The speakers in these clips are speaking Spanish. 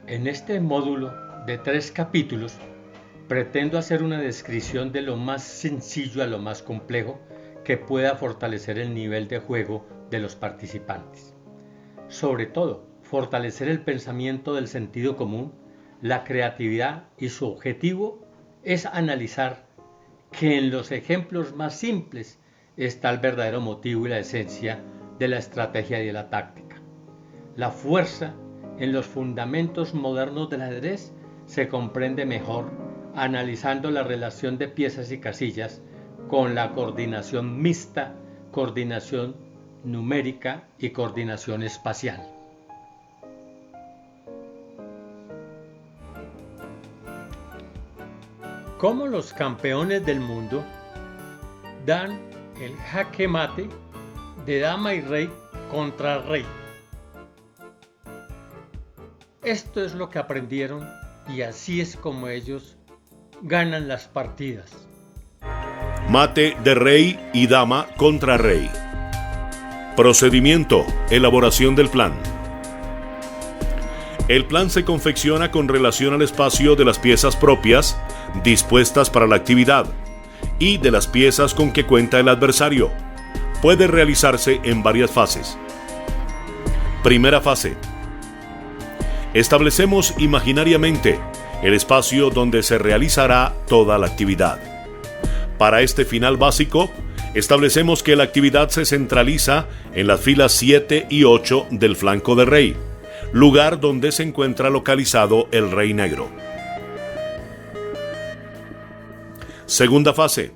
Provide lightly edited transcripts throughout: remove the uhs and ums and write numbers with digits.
En este módulo de 3 capítulos pretendo hacer una descripción de lo más sencillo a lo más complejo que pueda fortalecer el nivel de juego de los participantes. Sobre todo, fortalecer el pensamiento del sentido común, la creatividad, y su objetivo es analizar que en los ejemplos más simples está el verdadero motivo y la esencia de la estrategia y de la táctica. La fuerza en los fundamentos modernos del ajedrez se comprende mejor analizando la relación de piezas y casillas con la coordinación mixta, coordinación numérica y coordinación espacial. Como los campeones del mundo dan el jaque mate de dama y rey contra rey. Esto es lo que aprendieron y así es como ellos ganan las partidas. Mate de rey y dama contra rey. Procedimiento: elaboración del plan. El plan se confecciona con relación al espacio de las piezas propias dispuestas para la actividad y de las piezas con que cuenta el adversario. Puede realizarse en varias fases. Primera fase. Establecemos imaginariamente el espacio donde se realizará toda la actividad. Para este final básico, establecemos que la actividad se centraliza en las filas 7 y 8 del flanco de rey, lugar donde se encuentra localizado el rey negro. Segunda fase.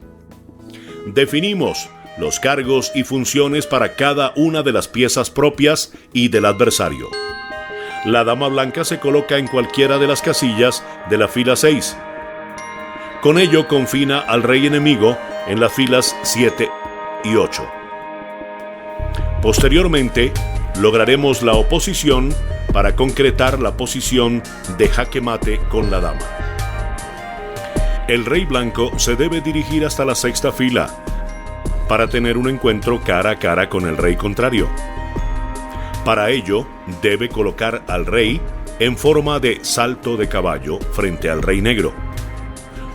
Definimos los cargos y funciones para cada una de las piezas propias y del adversario. La dama blanca se coloca en cualquiera de las casillas de la fila 6. Con ello confina al rey enemigo en las filas 7 y 8. Posteriormente, lograremos la oposición para concretar la posición de jaque mate con la dama. El rey blanco se debe dirigir hasta la sexta fila para tener un encuentro cara a cara con el rey contrario. Para ello, debe colocar al rey en forma de salto de caballo frente al rey negro,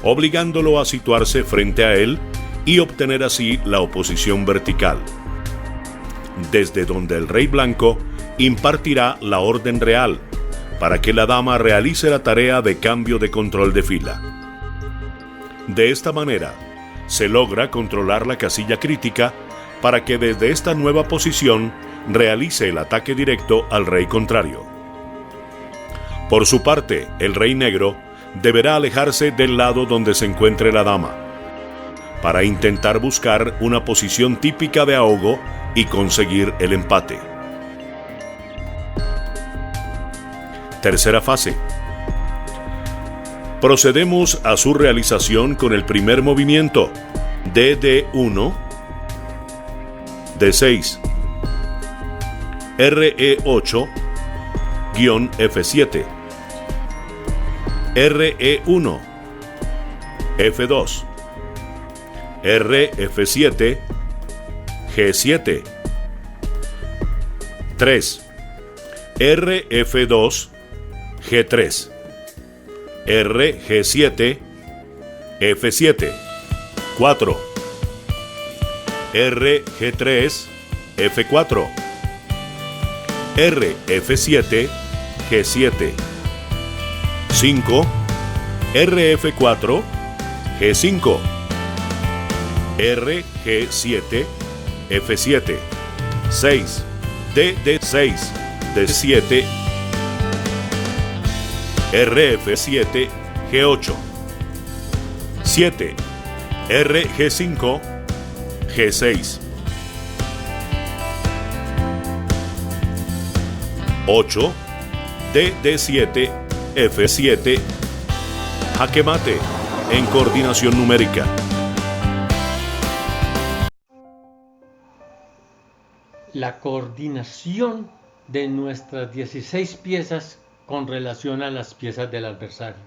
obligándolo a situarse frente a él y obtener así la oposición vertical, desde donde el rey blanco impartirá la orden real para que la dama realice la tarea de cambio de control de fila. De esta manera, se logra controlar la casilla crítica para que desde esta nueva posición realice el ataque directo al rey contrario. Por su parte, el rey negro deberá alejarse del lado donde se encuentre la dama, para intentar buscar una posición típica de ahogo y conseguir el empate. Tercera fase. Procedemos a su realización con el primer movimiento, DD1, D6, RE8, F7, RE1, F2, RF7, G7, 3, RF2, G3, RG7, F7, 4, RG3, F4, RF7, G7, 5, RF4, G5, RG7, F7, 6, DD6, D7, RF7, G8, 7, RG5, G6, 8, DD7, F7, jaque mate en coordinación numérica. La coordinación de nuestras 16 piezas con relación a las piezas del adversario.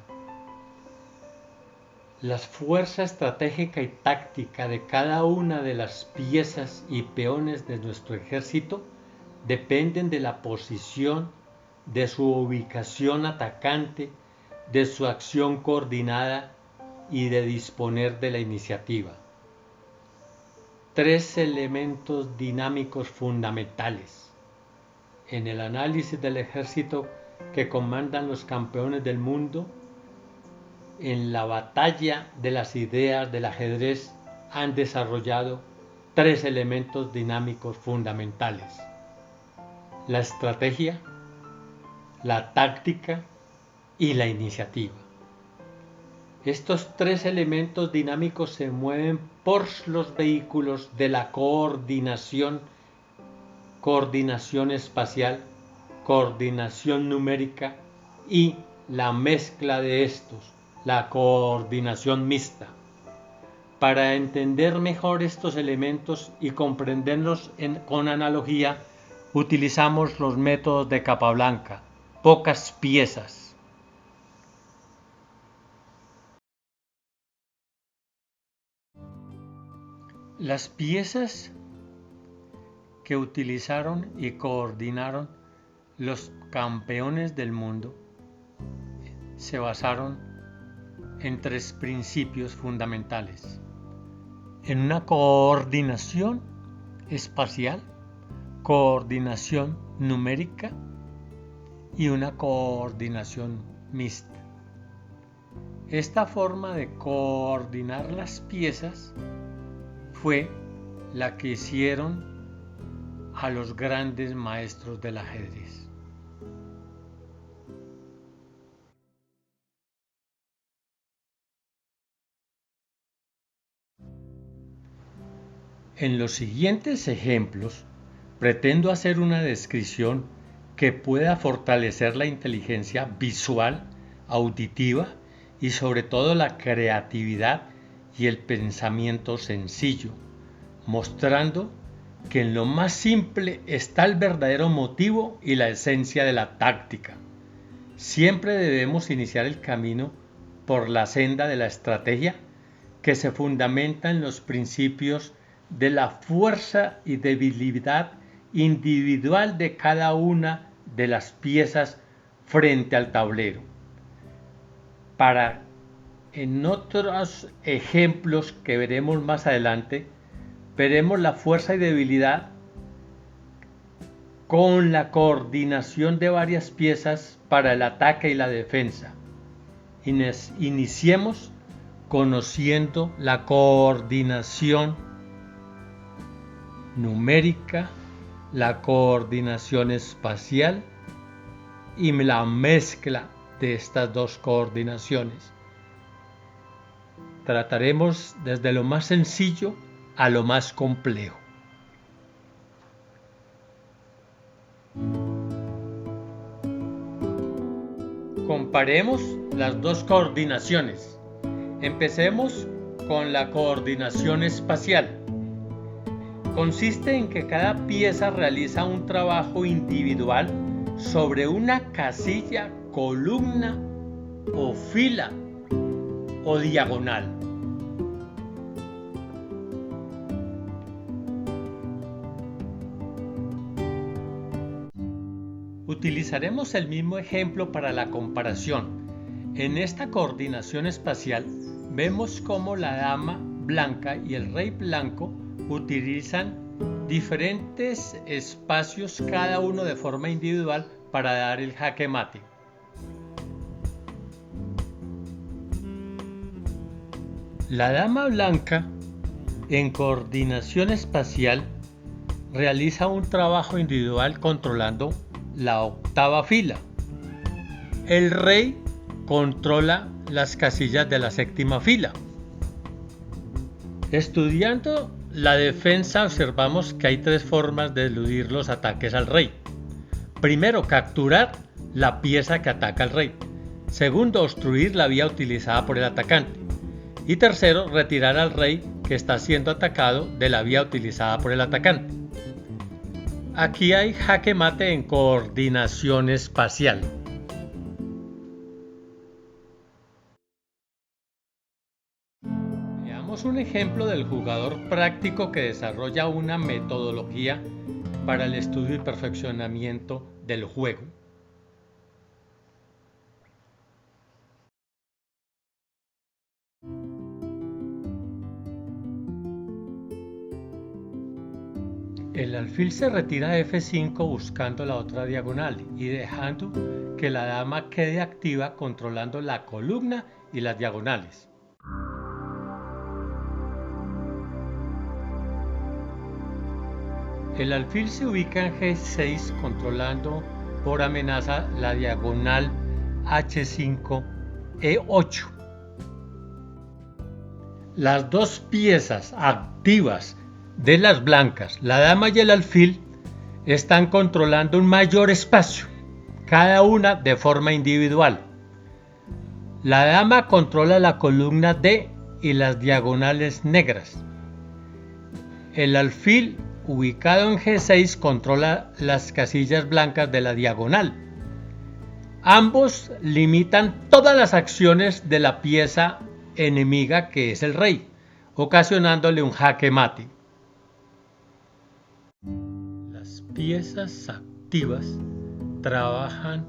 La fuerza estratégica y táctica de cada una de las piezas y peones de nuestro ejército dependen de la posición de su ubicación atacante, de su acción coordinada y de disponer de la iniciativa. 3 elementos dinámicos fundamentales en el análisis del ejército que comandan los campeones del mundo. En la batalla de las ideas del ajedrez han desarrollado 3 elementos dinámicos fundamentales: la estrategia, la táctica y la iniciativa. Estos 3 elementos dinámicos se mueven por los vehículos de la coordinación espacial, coordinación numérica y la mezcla de estos, la coordinación mixta. Para entender mejor estos elementos y comprenderlos con analogía, utilizamos los métodos de Capablanca, pocas piezas. Las piezas que utilizaron y coordinaron los campeones del mundo se basaron en 3 principios fundamentales: en una coordinación espacial, coordinación numérica y una coordinación mixta. Esta forma de coordinar las piezas fue la que hicieron a los grandes maestros del ajedrez. En los siguientes ejemplos pretendo hacer una descripción que pueda fortalecer la inteligencia visual, auditiva y sobre todo la creatividad y el pensamiento sencillo, mostrando que en lo más simple está el verdadero motivo y la esencia de la táctica. Siempre debemos iniciar el camino por la senda de la estrategia, que se fundamenta en los principios de la fuerza y debilidad individual de cada una de las piezas frente al tablero. En otros ejemplos que veremos más adelante, veremos la fuerza y debilidad con la coordinación de varias piezas para el ataque y la defensa. Iniciemos conociendo la coordinación numérica, la coordinación espacial y la mezcla de estas 2 coordinaciones. Trataremos desde lo más sencillo a lo más complejo. Comparemos las 2 coordinaciones. Empecemos con la coordinación espacial. Consiste en que cada pieza realiza un trabajo individual sobre una casilla, columna o fila o diagonal. Utilizaremos el mismo ejemplo para la comparación. En esta coordinación espacial vemos cómo la dama blanca y el rey blanco utilizan diferentes espacios, cada uno de forma individual, para dar el jaque mate. La dama blanca, en coordinación espacial, realiza un trabajo individual controlando la 8ª fila. El rey controla las casillas de la 7ª fila. Estudiando la defensa, observamos que hay 3 formas de eludir los ataques al rey. Primero, capturar la pieza que ataca al rey. Segundo, obstruir la vía utilizada por el atacante. Y tercero, retirar al rey que está siendo atacado de la vía utilizada por el atacante. Aquí hay jaque mate en coordinación espacial. Veamos un ejemplo del jugador práctico que desarrolla una metodología para el estudio y perfeccionamiento del juego. El alfil se retira a F5 buscando la otra diagonal y dejando que la dama quede activa controlando la columna y las diagonales. El alfil se ubica en G6 controlando por amenaza la diagonal H5, E8. Las dos piezas activas de las blancas, la dama y el alfil, están controlando un mayor espacio, cada una de forma individual. La dama controla la columna D y las diagonales negras. El alfil, ubicado en G6, controla las casillas blancas de la diagonal. Ambos limitan todas las acciones de la pieza enemiga, que es el rey, ocasionándole un jaque mate. Las piezas activas trabajan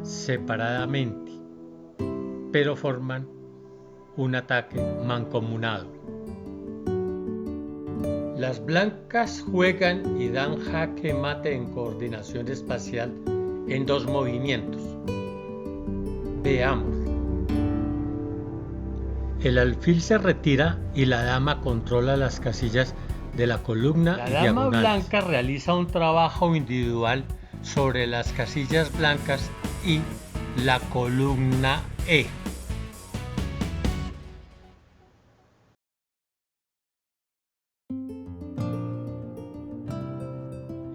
separadamente, pero forman un ataque mancomunado. Las blancas juegan y dan jaque mate en coordinación espacial en dos movimientos. Veamos. El alfil se retira y la dama controla las casillas de la columna. La dama blanca realiza un trabajo individual sobre las casillas blancas y la columna E.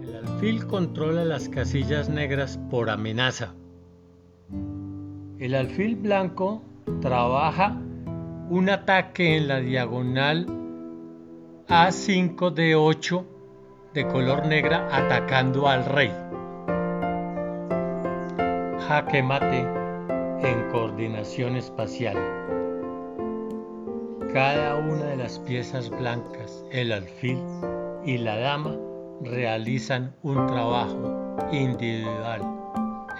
El alfil controla las casillas negras por amenaza. El alfil blanco trabaja un ataque en la diagonal A5 D8 de color negra atacando al rey. Jaque mate en coordinación espacial. Cada una de las piezas blancas, el alfil y la dama, realizan un trabajo individual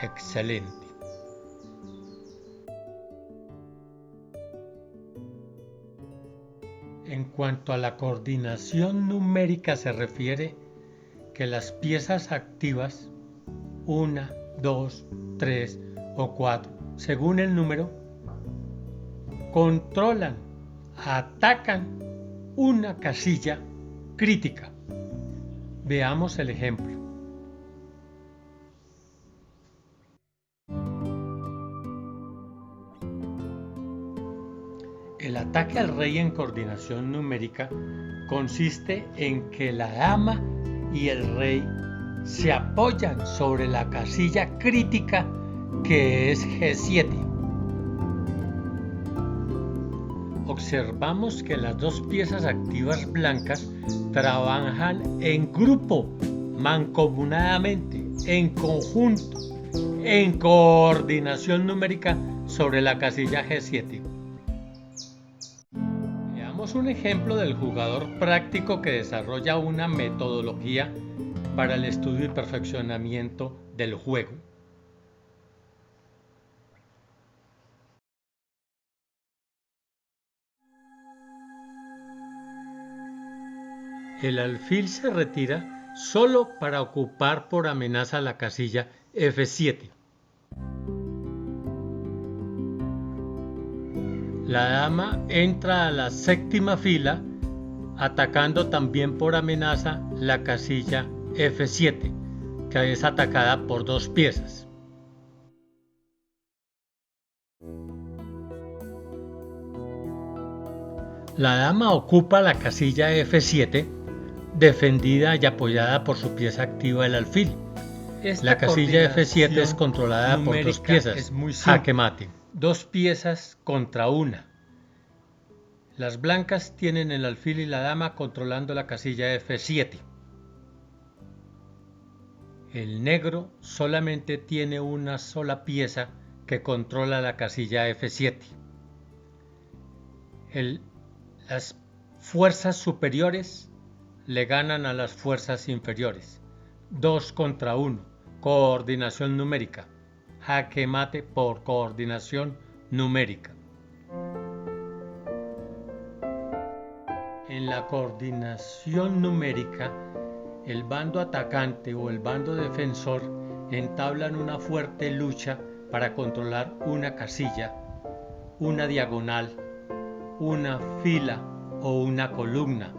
excelente. En cuanto a la coordinación numérica se refiere, que las piezas activas, 1, 2, 3 o 4, según el número, controlan, atacan una casilla crítica. Veamos el ejemplo. El ataque al rey en coordinación numérica consiste en que la dama y el rey se apoyan sobre la casilla crítica, que es G7. Observamos que las dos piezas activas blancas trabajan en grupo, mancomunadamente, en conjunto, en coordinación numérica sobre la casilla G7. Un ejemplo del jugador práctico que desarrolla una metodología para el estudio y perfeccionamiento del juego. El alfil se retira solo para ocupar por amenaza la casilla F7. La dama entra a la séptima fila, atacando también por amenaza la casilla F7, que es atacada por dos piezas. La dama ocupa la casilla F7, defendida y apoyada por su pieza activa, el alfil. La casilla F7 es controlada por dos piezas, es muy simple. Jaque mate. Dos piezas contra una. Las blancas tienen el alfil y la dama controlando la casilla F7. El negro solamente tiene una sola pieza que controla la casilla F7. Las fuerzas superiores le ganan a las fuerzas inferiores. 2 contra 1. Coordinación numérica. Jaque mate por coordinación numérica. En la coordinación numérica, el bando atacante o el bando defensor entablan una fuerte lucha para controlar una casilla, una diagonal, una fila o una columna.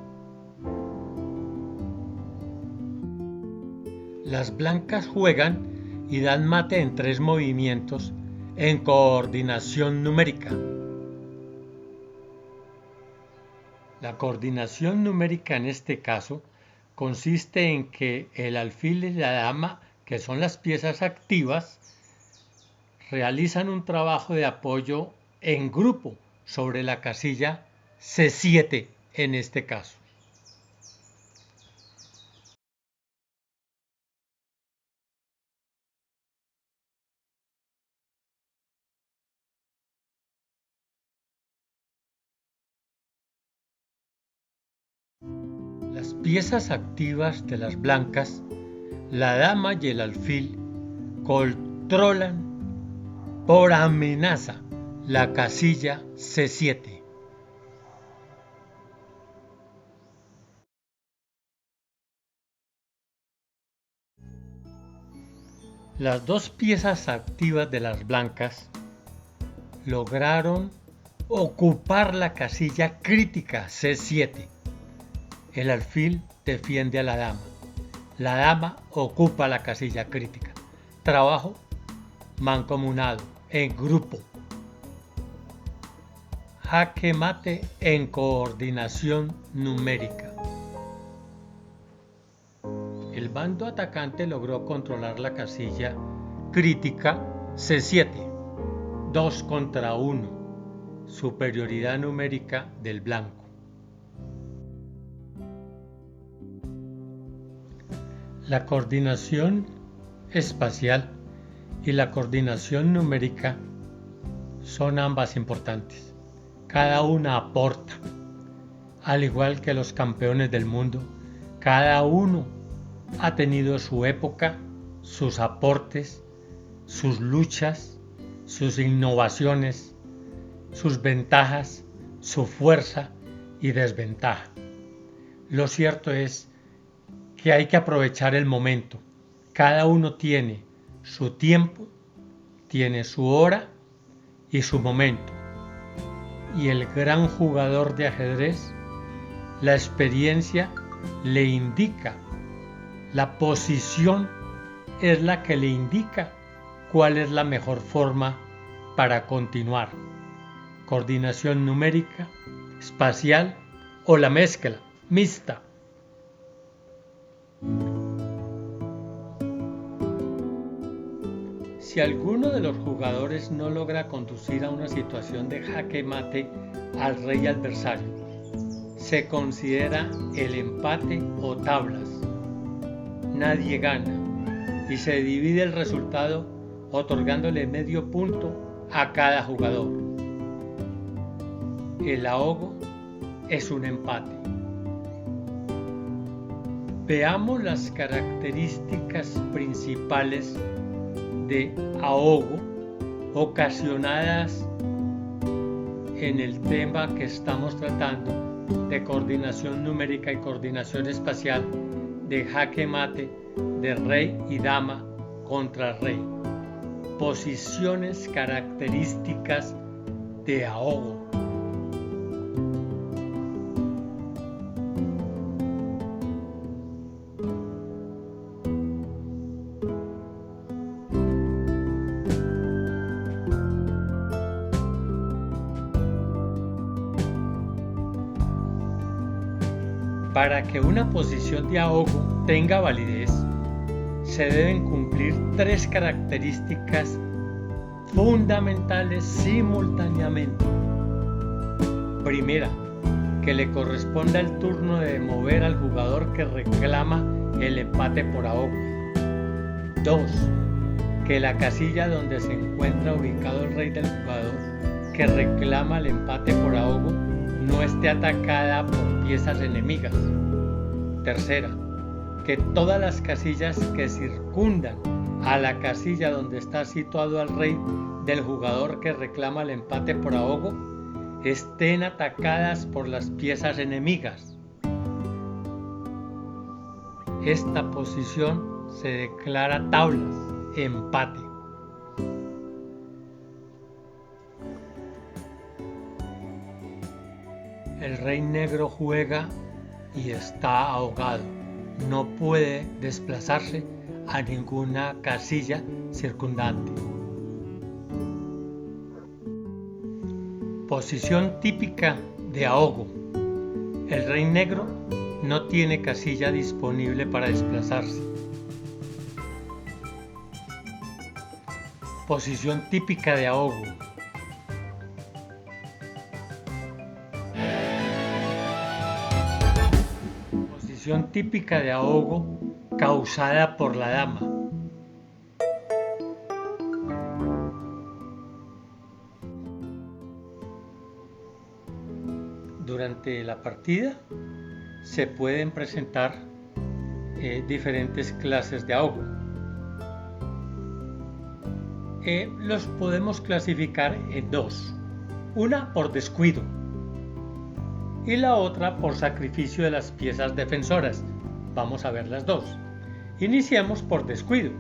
Las blancas juegan y dan mate en 3 movimientos en coordinación numérica. La coordinación numérica en este caso consiste en que el alfil y la dama, que son las piezas activas, realizan un trabajo de apoyo en grupo sobre la casilla C7 en este caso. Las piezas activas de las blancas, la dama y el alfil, controlan por amenaza la casilla C7. Las 2 piezas activas de las blancas lograron ocupar la casilla crítica C7. El alfil defiende a la dama. La dama ocupa la casilla crítica. Trabajo mancomunado, en grupo. Jaque mate en coordinación numérica. El bando atacante logró controlar la casilla crítica C7. 2 contra 1. Superioridad numérica del blanco. La coordinación espacial y la coordinación numérica son ambas importantes. Cada una aporta. Al igual que los campeones del mundo, cada uno ha tenido su época, sus aportes, sus luchas, sus innovaciones, sus ventajas, su fuerza y desventaja. Lo cierto es que hay que aprovechar el momento. Cada uno tiene su tiempo, tiene su hora y su momento. Y el gran jugador de ajedrez, la experiencia le indica, la posición es la que le indica cuál es la mejor forma para continuar. Coordinación numérica, espacial o la mezcla, mixta. Si alguno de los jugadores no logra conducir a una situación de jaque mate al rey adversario, se considera el empate o tablas. Nadie gana y se divide el resultado otorgándole medio punto a cada jugador. El ahogo es un empate. Veamos las características principales de ahogo ocasionadas en el tema que estamos tratando de coordinación numérica y coordinación espacial, de jaque mate de rey y dama contra rey. Posiciones características de ahogo. Para que una posición de ahogo tenga validez, se deben cumplir 3 características fundamentales simultáneamente. Primera, que le corresponda el turno de mover al jugador que reclama el empate por ahogo. 2. Que la casilla donde se encuentra ubicado el rey del jugador que reclama el empate por ahogo no esté atacada por piezas enemigas. Tercera, que todas las casillas que circundan a la casilla donde está situado el rey del jugador que reclama el empate por ahogo estén atacadas por las piezas enemigas. esta posición se declara tablas, empate. El rey negro juega y está ahogado. No puede desplazarse a ninguna casilla circundante. Posición típica de ahogo. El rey negro no tiene casilla disponible para desplazarse. Posición típica de ahogo. Posición típica de ahogo causada por la dama. Durante la partida se pueden presentar diferentes clases de ahogo. Los podemos clasificar en dos. Una por descuido y la otra por sacrificio de las piezas defensoras. Vamos a ver las dos. Iniciamos por descuido.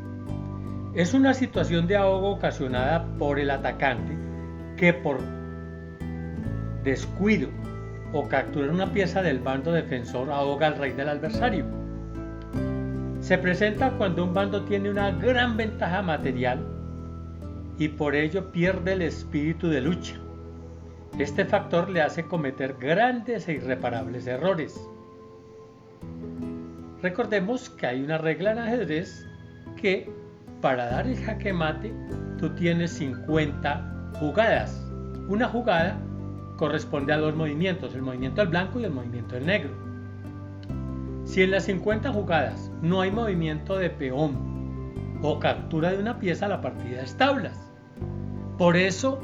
Es una situación de ahogo ocasionada por el atacante que por descuido o capturar una pieza del bando defensor ahoga al rey del adversario. Se presenta cuando un bando tiene una gran ventaja material y por ello pierde el espíritu de lucha. Este factor le hace cometer grandes e irreparables errores. Recordemos que hay una regla en ajedrez que para dar el jaque mate tú tienes 50 jugadas. Una jugada corresponde a dos movimientos, el movimiento del blanco y el movimiento del negro. Si en las 50 jugadas no hay movimiento de peón o captura de una pieza, la partida es tablas. Por eso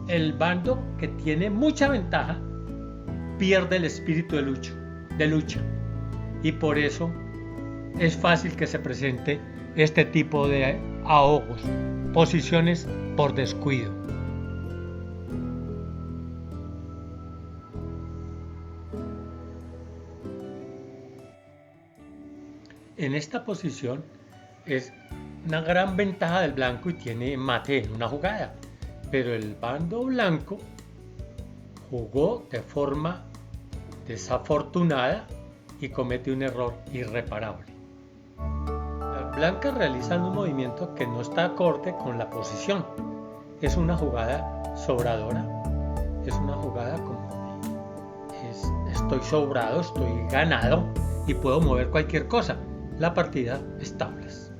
el bando que tiene mucha ventaja pierde el espíritu de lucha. Y por eso es fácil que se presente este tipo de ahogos, posiciones por descuido. En esta posición es una gran ventaja del blanco y tiene mate en una jugada, pero el bando blanco jugó de forma desafortunada y comete un error irreparable. Las blancas realizan un movimiento que no está acorde con la posición. Es una jugada sobradora, es una jugada como estoy sobrado, estoy ganado y puedo mover cualquier cosa. La partida es tablas.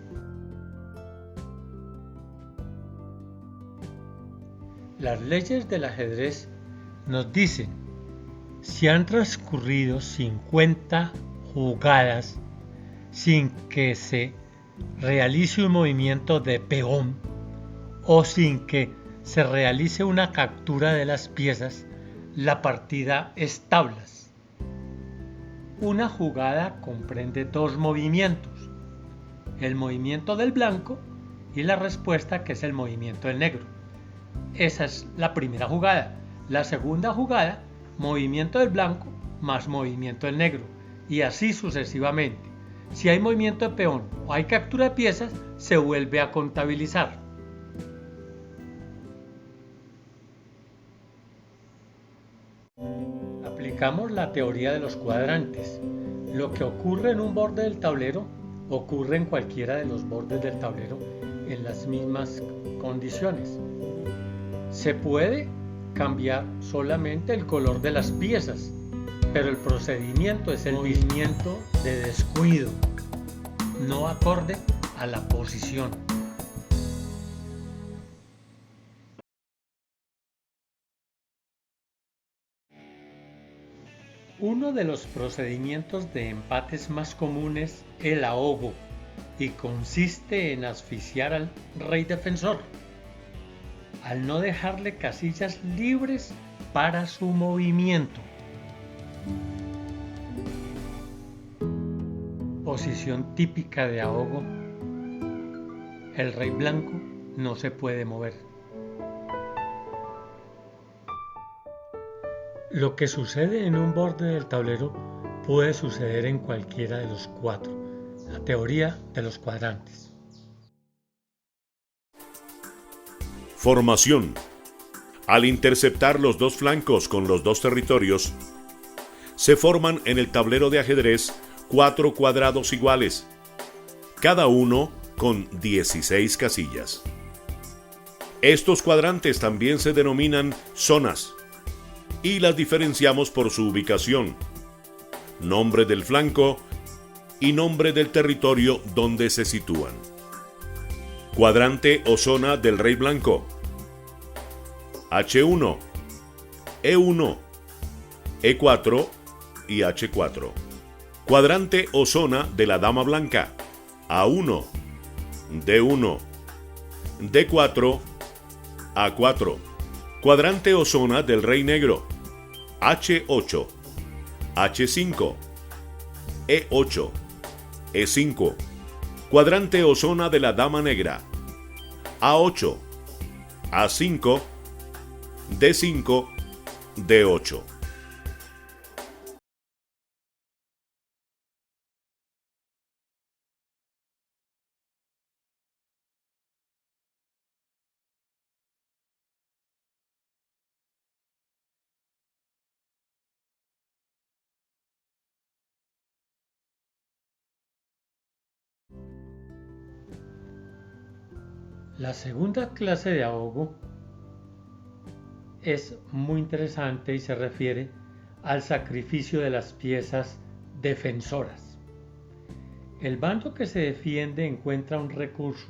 Las leyes del ajedrez nos dicen: si han transcurrido 50 jugadas sin que se realice un movimiento de peón o sin que se realice una captura de las piezas, la partida es tablas. Una jugada comprende dos movimientos, el movimiento del blanco y la respuesta, que es el movimiento del negro. Esa es la primera jugada. La segunda jugada, movimiento del blanco más movimiento del negro, y así sucesivamente. Si hay movimiento de peón o hay captura de piezas, se vuelve a contabilizar. Aplicamos la teoría de los cuadrantes. Lo que ocurre en un borde del tablero ocurre en cualquiera de los bordes del tablero en las mismas condiciones. Se puede cambiar solamente el color de las piezas, pero el procedimiento es el movimiento de descuido, no acorde a la posición. Uno de los procedimientos de empates más comunes es el ahogo y consiste en asfixiar al rey defensor, al no dejarle casillas libres para su movimiento. Posición típica de ahogo: el rey blanco no se puede mover. Lo que sucede en un borde del tablero puede suceder en cualquiera de los cuatro. teoría de los cuadrantes. Formación. Al interceptar los dos flancos con los dos territorios, se forman en el tablero de ajedrez 4 cuadrados iguales, cada uno con 16 casillas. Estos cuadrantes también se denominan zonas y las diferenciamos por su ubicación, nombre del flanco y nombre del territorio donde se sitúan. Cuadrante o zona del rey blanco: H1, E1, E4 y H4. Cuadrante o zona de la dama blanca: A1, D1, D4, A4. Cuadrante o zona del rey negro: H8, H5, E8, E5. Cuadrante o zona de la dama negra: A8, A5, D5, D8. La segunda clase de ahogo es muy interesante y se refiere al sacrificio de las piezas defensoras. El bando que se defiende encuentra un recurso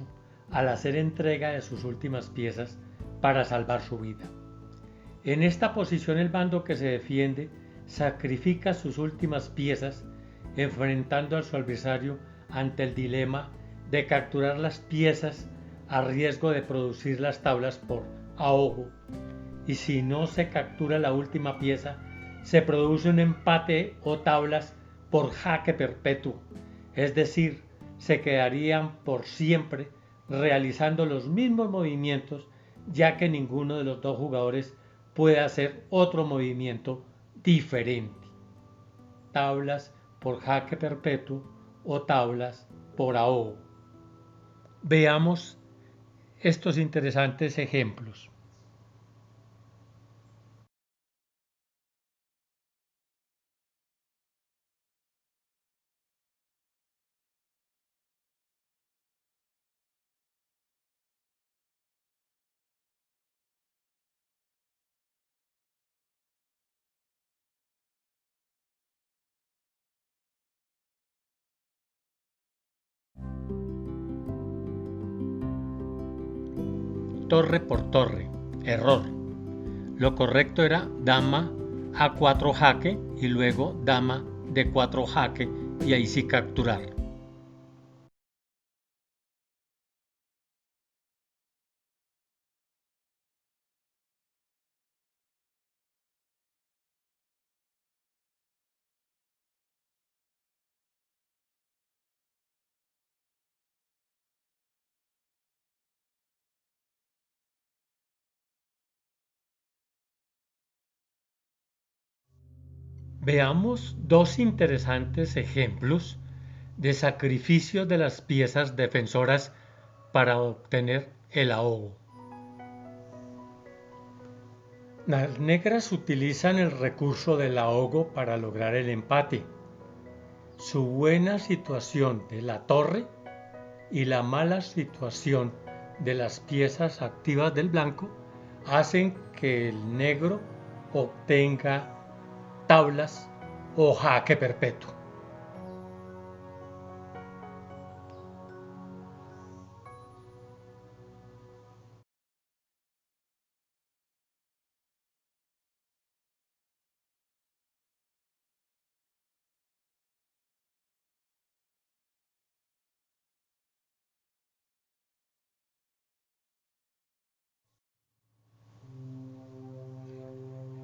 al hacer entrega de sus últimas piezas para salvar su vida. En esta posición el bando que se defiende sacrifica sus últimas piezas, enfrentando a su adversario ante el dilema de capturar las piezas a riesgo de producir las tablas por ahogo, y si no se captura la última pieza, se produce un empate o tablas por jaque perpetuo, es decir, se quedarían por siempre realizando los mismos movimientos, ya que ninguno de los dos jugadores puede hacer otro movimiento diferente. Tablas por jaque perpetuo o tablas por ahogo. Veamos estos interesantes ejemplos. Torre por torre. Error. Lo correcto era dama A4 jaque y luego dama D4 jaque y ahí sí capturar. Veamos dos interesantes ejemplos de sacrificio de las piezas defensoras para obtener el ahogo. Las negras utilizan el recurso del ahogo para lograr el empate. Su buena situación de la torre y la mala situación de las piezas activas del blanco hacen que el negro obtenga tablas o jaque perpetuo.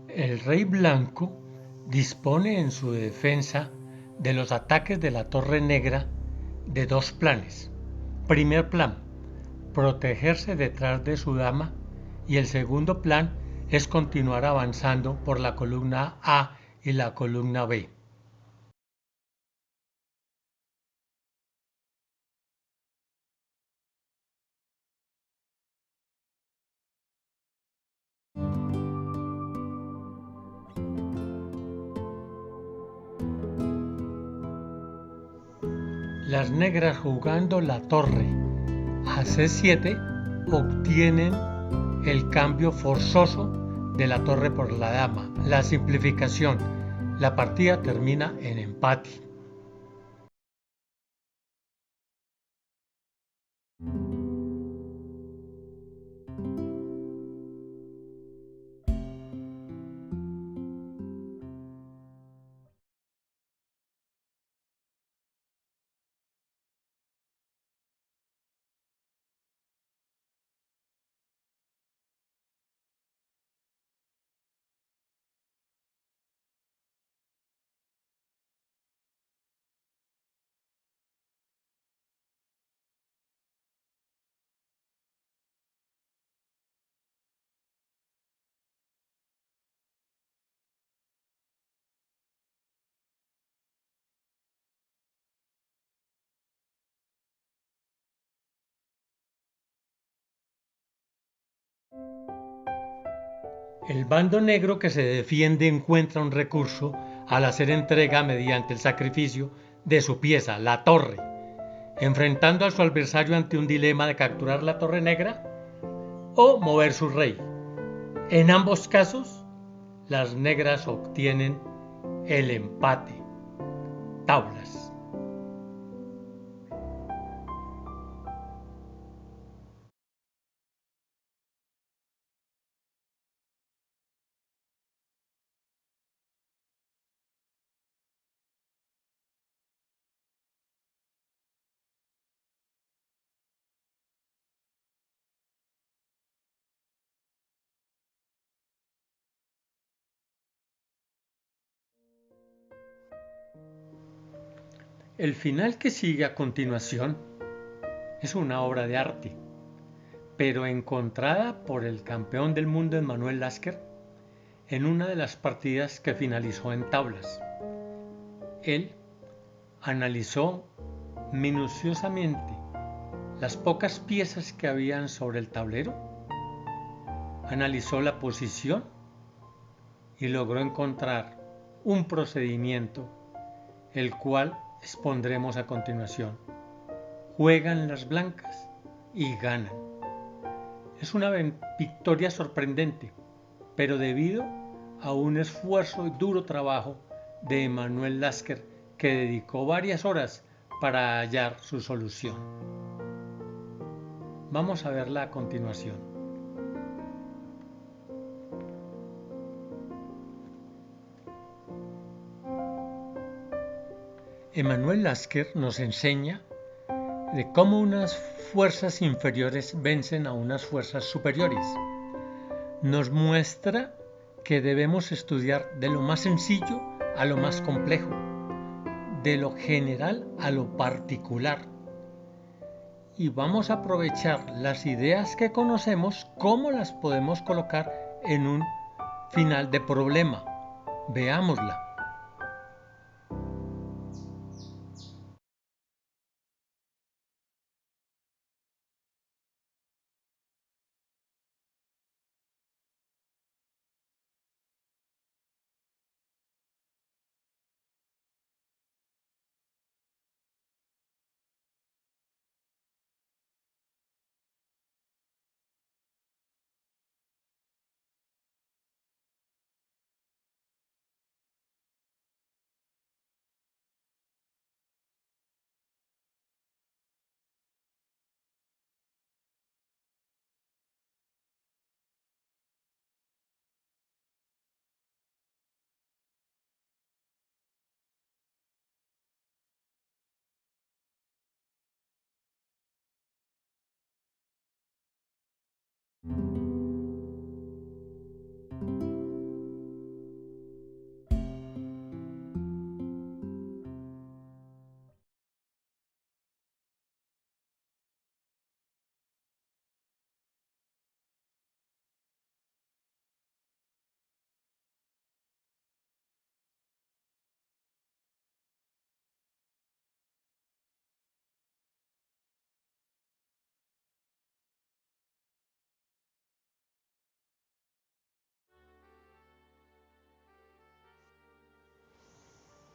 El rey blanco dispone en su defensa de los ataques de la torre negra de dos planes. Primer plan, protegerse detrás de su dama, y el segundo plan es continuar avanzando por la columna A y la columna B. Las negras jugando la torre a C7 obtienen el cambio forzoso de la torre por la dama. La simplificación. La partida termina en empate. El bando negro que se defiende encuentra un recurso al hacer entrega mediante el sacrificio de su pieza, la torre, enfrentando a su adversario ante un dilema de capturar la torre negra o mover su rey. En ambos casos, las negras obtienen el empate. Tablas. El final que sigue a continuación es una obra de arte, pero encontrada por el campeón del mundo Emanuel Lasker en una de las partidas que finalizó en tablas. Él analizó minuciosamente las pocas piezas que habían sobre el tablero, analizó la posición y logró encontrar un procedimiento, el cual expondremos a continuación. Juegan las blancas y ganan. Es una victoria sorprendente, pero debido a un esfuerzo y duro trabajo de Emanuel Lasker, que dedicó varias horas para hallar su solución. Vamos a verla a continuación. Emanuel Lasker nos enseña de cómo unas fuerzas inferiores vencen a unas fuerzas superiores. Nos muestra que debemos estudiar de lo más sencillo a lo más complejo, de lo general a lo particular. Y vamos a aprovechar las ideas que conocemos, cómo las podemos colocar en un final de problema. Veámosla.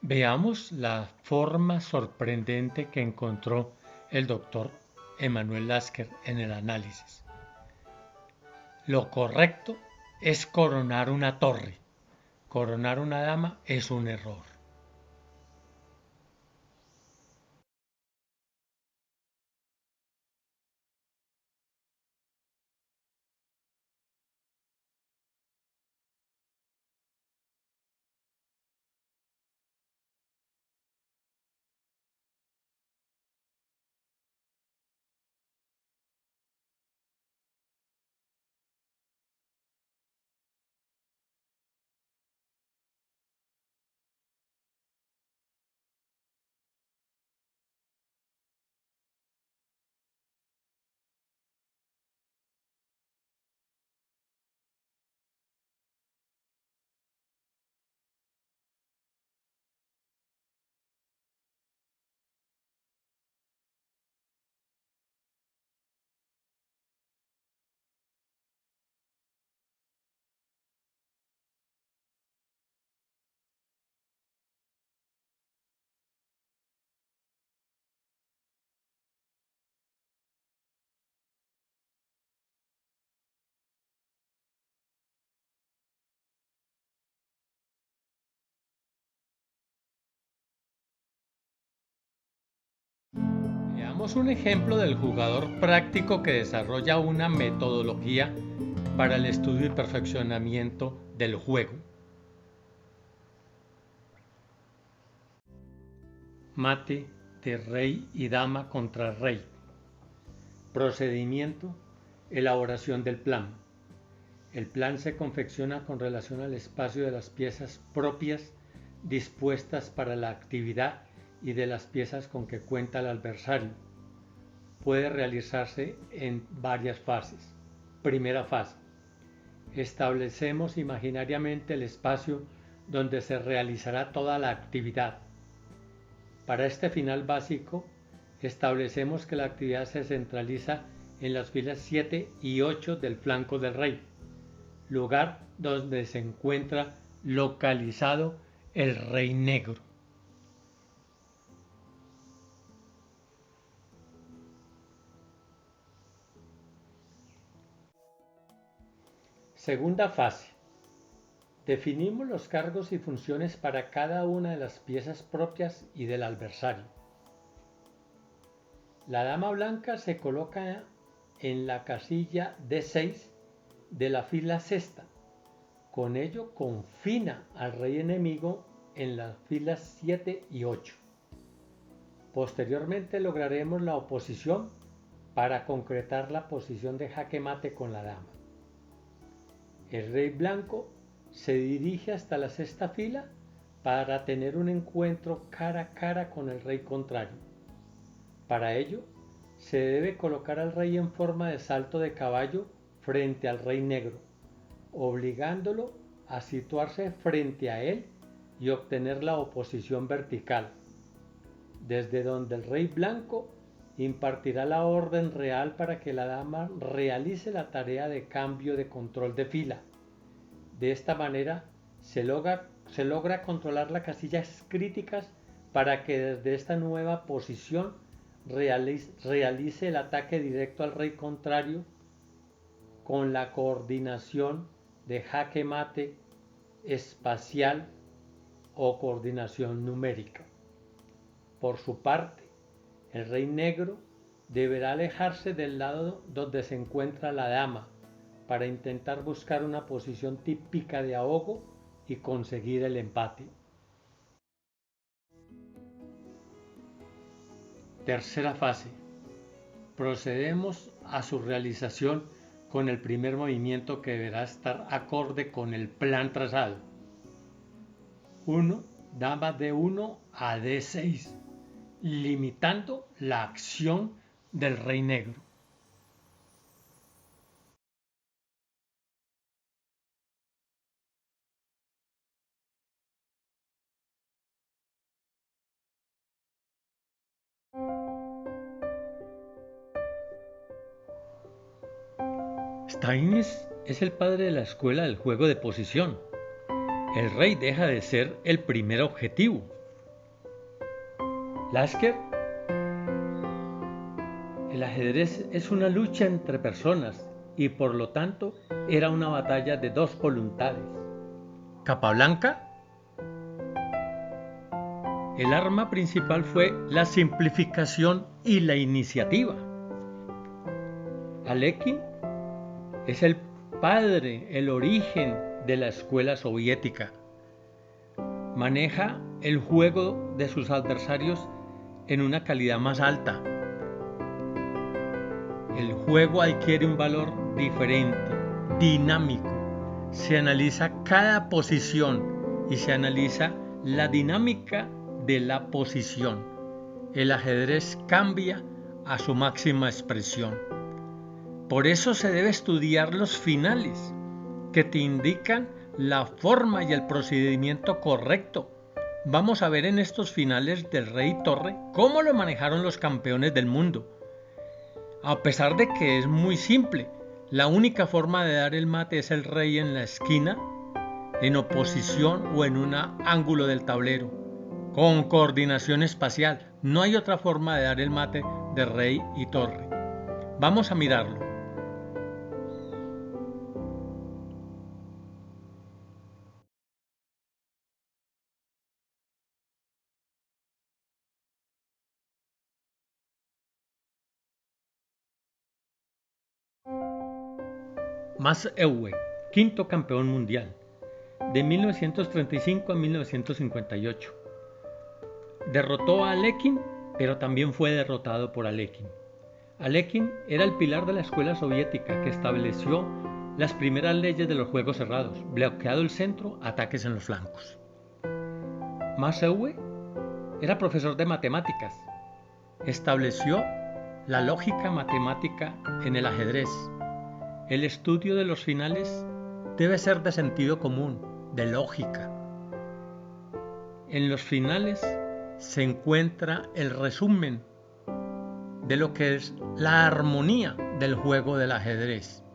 Veamos la forma sorprendente que encontró el doctor Emanuel Lasker en el análisis. Lo correcto es coronar una torre. Coronar una dama es un error. Veamos un ejemplo del jugador práctico que desarrolla una metodología para el estudio y perfeccionamiento del juego. Mate de rey y dama contra rey. Procedimiento: elaboración del plan. El plan se confecciona con relación al espacio de las piezas propias dispuestas para la actividad y de las piezas con que cuenta el adversario. Puede realizarse en varias fases. Primera fase: establecemos imaginariamente el espacio donde se realizará toda la actividad. Para este final básico, establecemos que la actividad se centraliza en las filas 7 y 8 del flanco del rey, lugar donde se encuentra localizado el rey negro. Segunda fase: definimos los cargos y funciones para cada una de las piezas propias y del adversario. La dama blanca se coloca en la casilla D6 de la fila sexta. Con ello confina al rey enemigo en las filas 7 y 8. Posteriormente lograremos la oposición para concretar la posición de jaque mate con la dama. El rey blanco se dirige hasta la sexta fila para tener un encuentro cara a cara con el rey contrario. Para ello, se debe colocar al rey en forma de salto de caballo frente al rey negro, obligándolo a situarse frente a él y obtener la oposición vertical, desde donde el rey blanco impartirá la orden real para que la dama realice la tarea de cambio de control de fila. De esta manera se logra controlar las casillas críticas para que desde esta nueva posición realice el ataque directo al rey contrario con la coordinación de jaque mate espacial o coordinación numérica. Por su parte, el rey negro deberá alejarse del lado donde se encuentra la dama para intentar buscar una posición típica de ahogo y conseguir el empate. Tercera fase: procedemos a su realización con el primer movimiento que deberá estar acorde con el plan trazado. 1. Dama D1 a D6, limitando la acción del rey negro. Steines es el padre de la escuela del juego de posición. El rey deja de ser el primer objetivo Lasker, el ajedrez es una lucha entre personas y por lo tanto era una batalla de dos voluntades. Capablanca, el arma principal fue la simplificación y la iniciativa. Alekhine es el padre, el origen de la escuela soviética. Maneja el juego de sus adversarios en una calidad más alta. El juego adquiere un valor diferente, dinámico. Se analiza cada posición y se analiza la dinámica de la posición. El ajedrez cambia a su máxima expresión. Por eso se debe estudiar los finales, que te indican la forma y el procedimiento correcto. Vamos a ver en estos finales del Rey y Torre cómo lo manejaron los campeones del mundo. A pesar de que es muy simple, la única forma de dar el mate es el rey en la esquina, en oposición o en un ángulo del tablero, con coordinación espacial. No hay otra forma de dar el mate de rey y torre. Vamos a mirarlo. Max Euwe, quinto campeón mundial, de 1935 a 1958. Derrotó a Alekhine, pero también fue derrotado por Alekhine. Alekhine era el pilar de la escuela soviética que estableció las primeras leyes de los juegos cerrados, bloqueado el centro, ataques en los flancos. Max Euwe era profesor de matemáticas. Estableció la lógica matemática en el ajedrez. El estudio de los finales debe ser de sentido común, de lógica. En los finales se encuentra el resumen de lo que es la armonía del juego del ajedrez.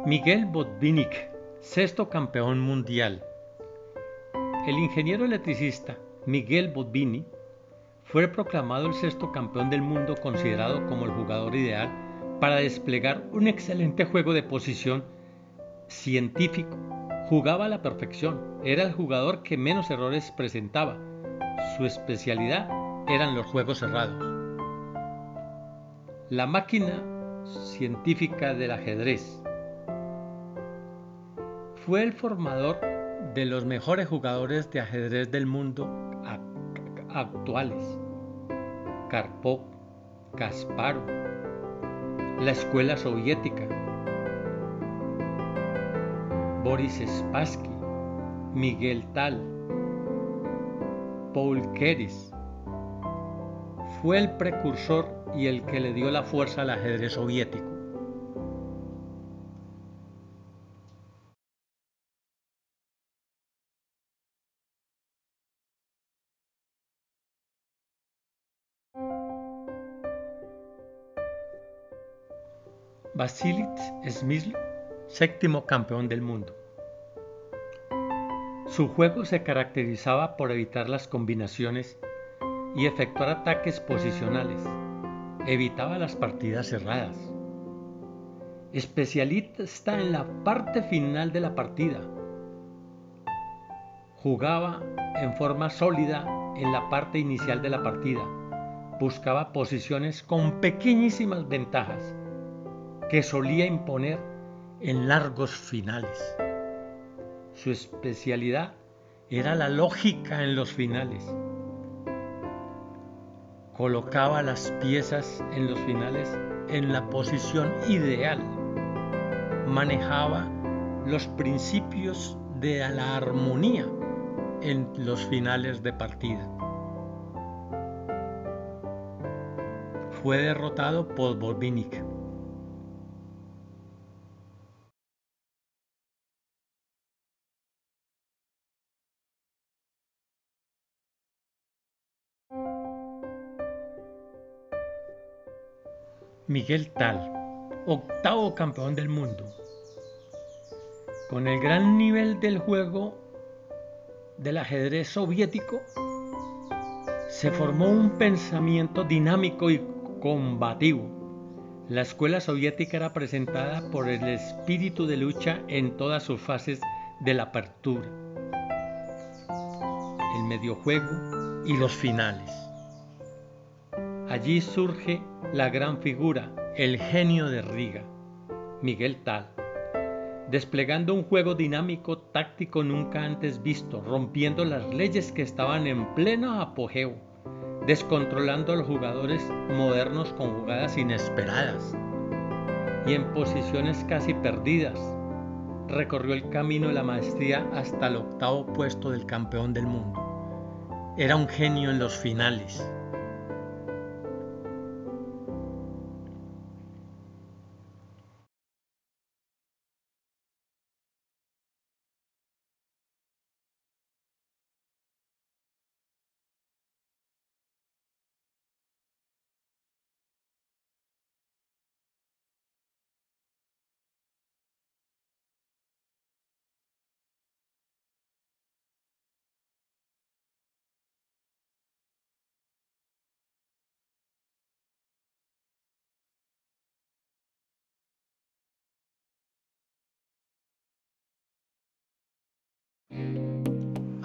Miguel Botvinnik, sexto campeón mundial. El ingeniero electricista Miguel Botvinnik fue proclamado el sexto campeón del mundo, considerado como el jugador ideal para desplegar un excelente juego de posición científico. Jugaba a la perfección, era el jugador que menos errores presentaba. Su especialidad eran los juegos cerrados. La máquina científica del ajedrez. Fue el formador de los mejores jugadores de ajedrez del mundo actuales. Karpov, Kasparov, la escuela soviética, Boris Spassky, Miguel Tal, Paul Keres. Fue el precursor y el que le dio la fuerza al ajedrez soviético. Vasily Smyslov, séptimo campeón del mundo. Su juego se caracterizaba por evitar las combinaciones y efectuar ataques posicionales. Evitaba las partidas cerradas. Especialista en la parte final de la partida. Jugaba en forma sólida en la parte inicial de la partida. Buscaba posiciones con pequeñísimas ventajas que solía imponer en largos finales. Su especialidad era la lógica en los finales. Colocaba las piezas en los finales en la posición ideal. Manejaba los principios de la armonía en los finales de partida. Fue derrotado por Botvinnik. Miguel Tal, 8º campeón del mundo. Con el gran nivel del juego del ajedrez soviético, se formó un pensamiento dinámico y combativo. La escuela soviética era presentada por el espíritu de lucha en todas sus fases de la apertura, el mediojuego y los finales. Allí surge la gran figura, el genio de Riga, Miguel Tal, desplegando un juego dinámico, táctico nunca antes visto, rompiendo las leyes que estaban en pleno apogeo, descontrolando a los jugadores modernos con jugadas inesperadas y en posiciones casi perdidas. Recorrió el camino de la maestría hasta el 8º puesto del campeón del mundo. Era un genio en los finales.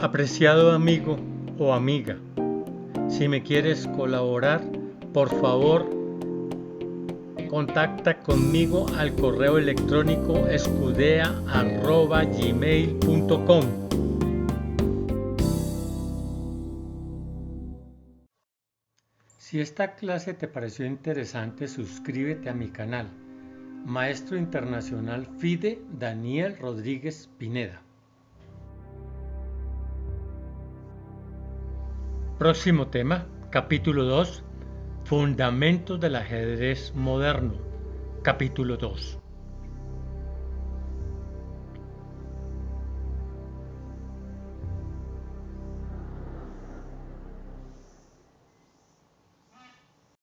Apreciado amigo o amiga, si me quieres colaborar, por favor, contacta conmigo al correo electrónico escudea@gmail.com. Si esta clase te pareció interesante, suscríbete a mi canal, Maestro Internacional FIDE Daniel Rodríguez Pineda. Próximo tema, capítulo 2, Fundamentos del ajedrez moderno, capítulo 2.